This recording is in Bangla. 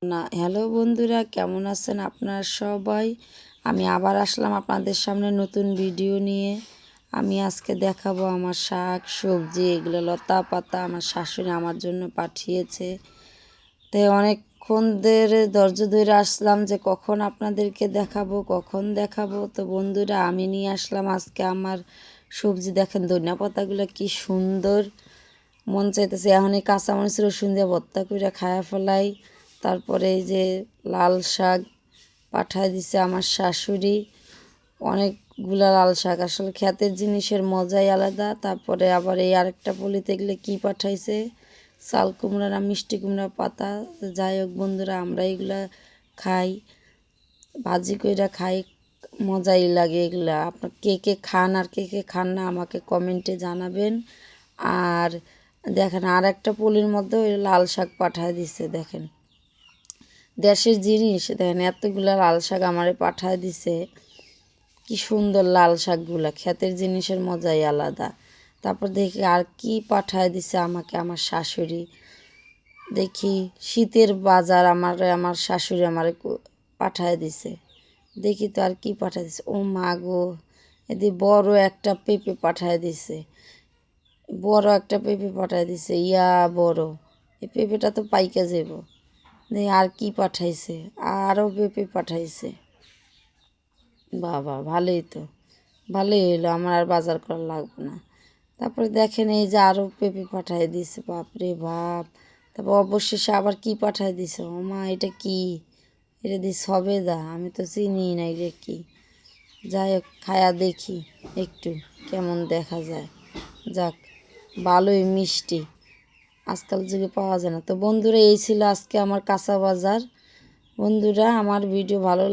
না হ্যালো বন্ধুরা, কেমন আছেন আপনারা সবাই? আমি আবার আসলাম আপনাদের সামনে নতুন ভিডিও নিয়ে। আমি আজকে দেখাবো আমার শাক সবজি, এগুলো লতা পাতা আমার শাশুড়ি আমার জন্য পাঠিয়েছে। তাই অনেকক্ষণ ধরে ধৈর্য ধরে আসলাম যে কখন আপনাদেরকে দেখাবো। তো বন্ধুরা, আমি নিয়ে আসলাম আজকে আমার সবজি। দেখেন ধনিয়া পাতাগুলো কি সুন্দর, মন চাইতেছে এখনই কাঁচামরিচ রসুন দিয়ে ভর্তা করে খায়া ফেলাই। তারপরে এই যে লাল শাক পাঠায় দিছে আমার শাশুড়ি, অনেকগুলা লাল শাক। আসলে ক্ষেতের জিনিসের মজাই আলাদা। তারপরে আবার এই আরেকটা পলিতে গেলে কী পাঠাইছে, চাল কুমড়া না মিষ্টি কুমড়া পাতা। যাই হোক বন্ধুরা, আমরা এগুলা খাই, ভাজি কইরা খাই, মজাই লাগে এগুলা। আপনার কে কে খান আর কে কে খান না আমাকে কমেন্টে জানাবেন। আর দেখেন আর একটা পলির মধ্যে ওই লাল শাক পাঠায় দিছে। দেখেন দেশের জিনিস, দেখেন এতগুলা লাল শাক আমারে পাঠায় দিছে। কি সুন্দর লাল শাকগুলা, ক্ষেতের জিনিসের মজাই আলাদা। তারপর দেখি আর কি পাঠায় দিছে আমাকে আমার শাশুড়ি। দেখি শীতের বাজার আমার শাশুড়ি আমারে পাঠায় দিছে। দেখি তো আর কি পাঠায় দিছে। ও মা গো, এদিকে বড় একটা পেঁপে পাঠায় দিছে। ইয়া বড়, এই পেঁপেটা তো পাইকা যাব। আর কি পাঠাইছে, আরও পেঁপে পাঠাইছে। বাবা, ভালোই হইলো, আমার আর বাজার করা লাগবে না। তারপরে দেখেন এই যে আরও পেঁপে পাঠাই দিছে, বাপরে বাপ। তারপর অবশেষে আবার কি পাঠাই দিছে, ও মা এটা কি, এটা দিয়ে সবেদা, আমি তো চিনি না এটা কি। যাই হোক খায়া দেখি একটু কেমন দেখা যায়। যাক, ভালোই মিষ্টি, আজকাল যুগে পাওয়া যায় না। তো বন্ধুরা, এই ছিল আজকে আমার কাঁচা বাজার। বন্ধুরা, আমার ভিডিও ভালো